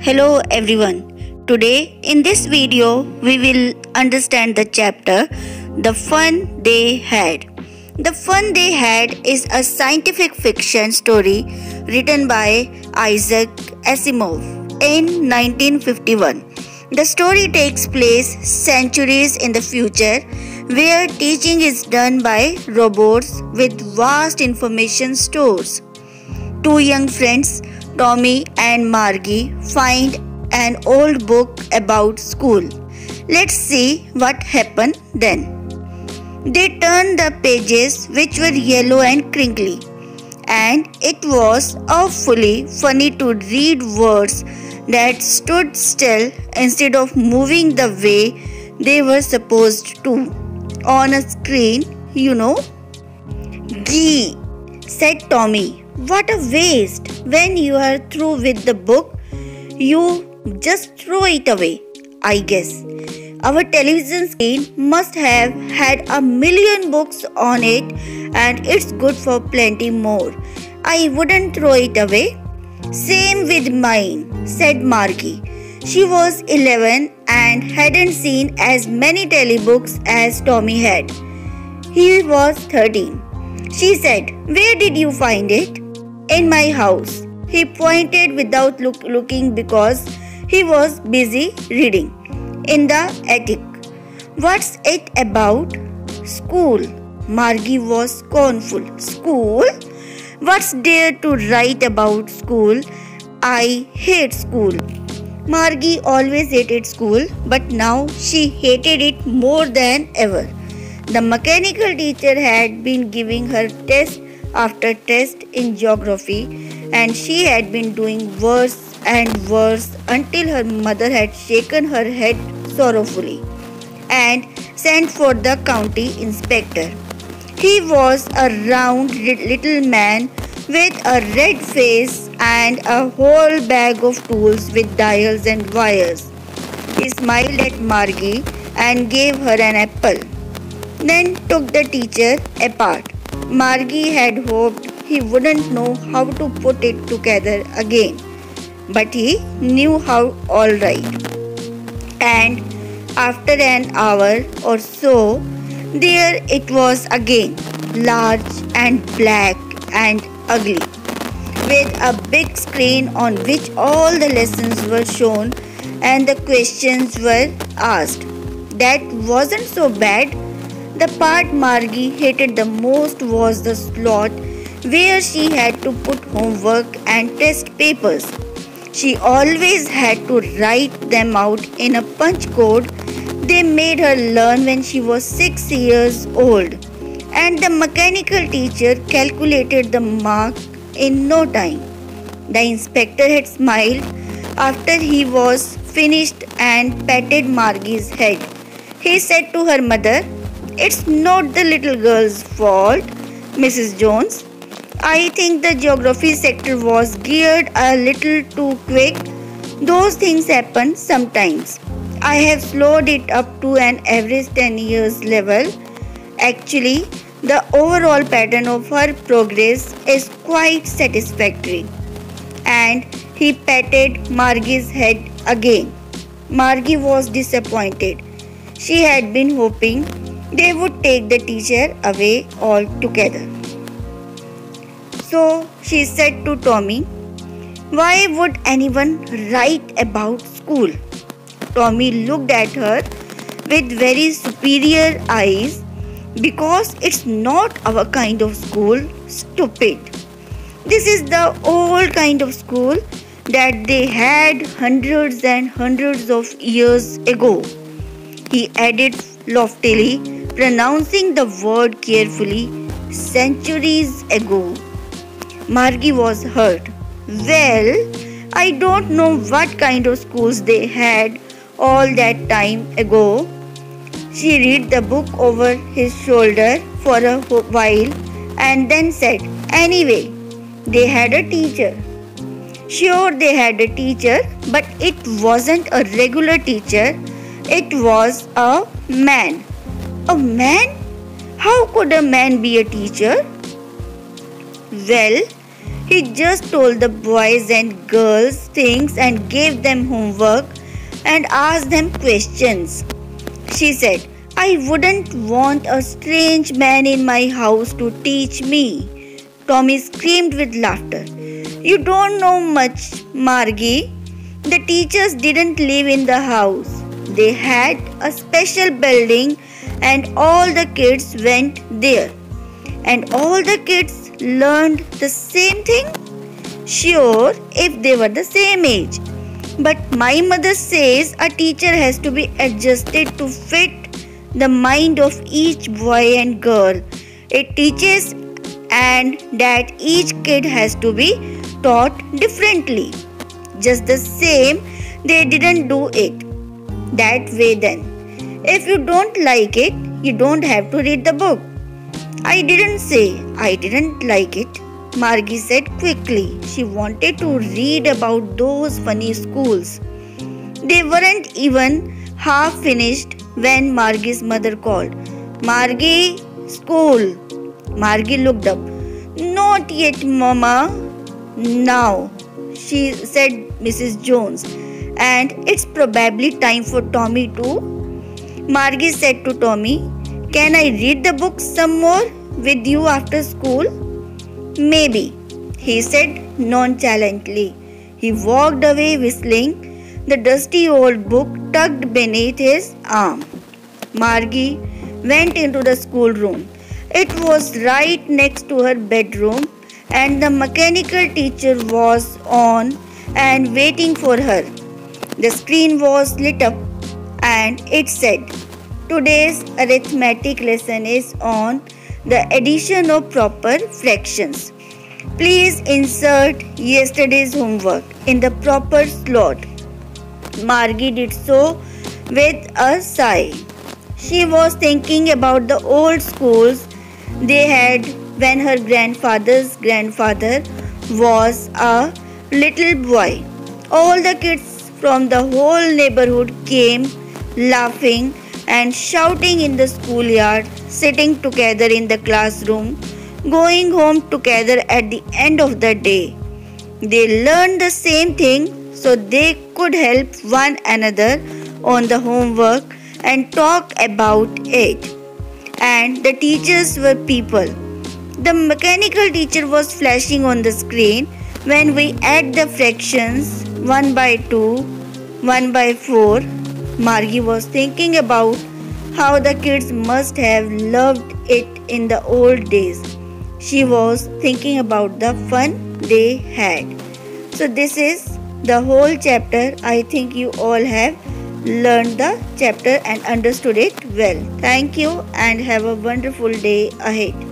Hello everyone. Today in this video we will understand the chapter The Fun They Had. The Fun They Had is a scientific fiction story written by Isaac Asimov in 1951. The story takes place centuries in the future where teaching is done by robots with vast information stores. Two young friends, Tommy and Margie, find an old book about school. Let's see what happened then. They turned the pages, which were yellow and crinkly, and it was awfully funny to read words that stood still instead of moving the way they were supposed to on a screen, Gee, said Tommy. What a waste! When you are through with the book, you just throw it away, I guess. Our television screen must have had a million books on it, and it's good for plenty more. I wouldn't throw it away. Same with mine, said Margie. She was 11 and hadn't seen as many telebooks as Tommy had. He was 13. She said, Where did you find it? In my house. He pointed without looking because he was busy reading. In the attic. What's it about? School. Margie was scornful. School? What's there to write about school? I hate school. Margie always hated school, but now she hated it more than ever. The mechanical teacher had been giving her test after test in geography, and she had been doing worse and worse until her mother had shaken her head sorrowfully and sent for the county inspector. He was a round little man with a red face and a whole bag of tools with dials and wires. He smiled at Margie and gave her an apple, then took the teacher apart. Margie had hoped he wouldn't know how to put it together again, but he knew how all right. And after an hour or so, there it was again, large and black and ugly, with a big screen on which all the lessons were shown and the questions were asked. That wasn't so bad. The part Margie hated the most was the slot where she had to put homework and test papers. She always had to write them out in a punch code they made her learn when she was 6 years old, and the mechanical teacher calculated the mark in no time. The inspector had smiled after he was finished and patted Margie's head. He said to her mother, It's not the little girl's fault, Mrs. Jones. I think the geography sector was geared a little too quick. Those things happen sometimes. I have slowed it up to an average 10 years level. Actually, the overall pattern of her progress is quite satisfactory. And he patted Margie's head again. Margie was disappointed. She had been hoping they would take the teacher away altogether. So she said to Tommy, Why would anyone write about school? Tommy looked at her with very superior eyes. Because it's not our kind of school, stupid. This is the old kind of school that they had hundreds and hundreds of years ago. He added loftily, pronouncing the word carefully, centuries ago. Margie was hurt. Well, I don't know what kind of schools they had all that time ago. She read the book over his shoulder for a while and then said, Anyway, they had a teacher. Sure, they had a teacher, but it wasn't a regular teacher. It was a man. A man? How could a man be a teacher? Well, he She just told the boys and girls things and gave them homework and asked them questions. She said, I wouldn't want a strange man in my house to teach me. Tommy screamed with laughter. You don't know much, Margie. The teachers didn't live in the house. They had a special building and all the kids went there. And all the kids learned the same thing? Sure, if they were the same age. But my mother says a teacher has to be adjusted to fit the mind of each boy and girl. It teaches and that each kid has to be taught differently. Just the same, they didn't do it that way then. If you don't like it, you don't have to read the book. I didn't say I didn't like it, Margie said quickly. She wanted to read about those funny schools. They weren't even half finished when Margie's mother called. Margie, school. Margie looked up. Not yet, Mama. Now, she said Mrs. Jones. And it's probably time for Tommy too. Margie said to Tommy, can I read the book some more with you after school? Maybe, he said nonchalantly. He walked away whistling, the dusty old book tucked beneath his arm. Margie went into the schoolroom. It was right next to her bedroom and the mechanical teacher was on and waiting for her. The screen was lit up and it said, today's arithmetic lesson is on the addition of proper fractions. Please insert yesterday's homework in the proper slot. Margie did so with a sigh. She was thinking about the old schools they had when her grandfather's grandfather was a little boy. All the kids from the whole neighborhood came laughing and shouting in the schoolyard, sitting together in the classroom, going home together at the end of the day. They learned the same thing so they could help one another on the homework and talk about it. And the teachers were people. The mechanical teacher was flashing on the screen when we add the fractions 1 by 2, 1 by 4. Margie was thinking about how the kids must have loved it in the old days. She was thinking about the fun they had. So this is the whole chapter. I think you all have learned the chapter and understood it well. Thank you and have a wonderful day ahead.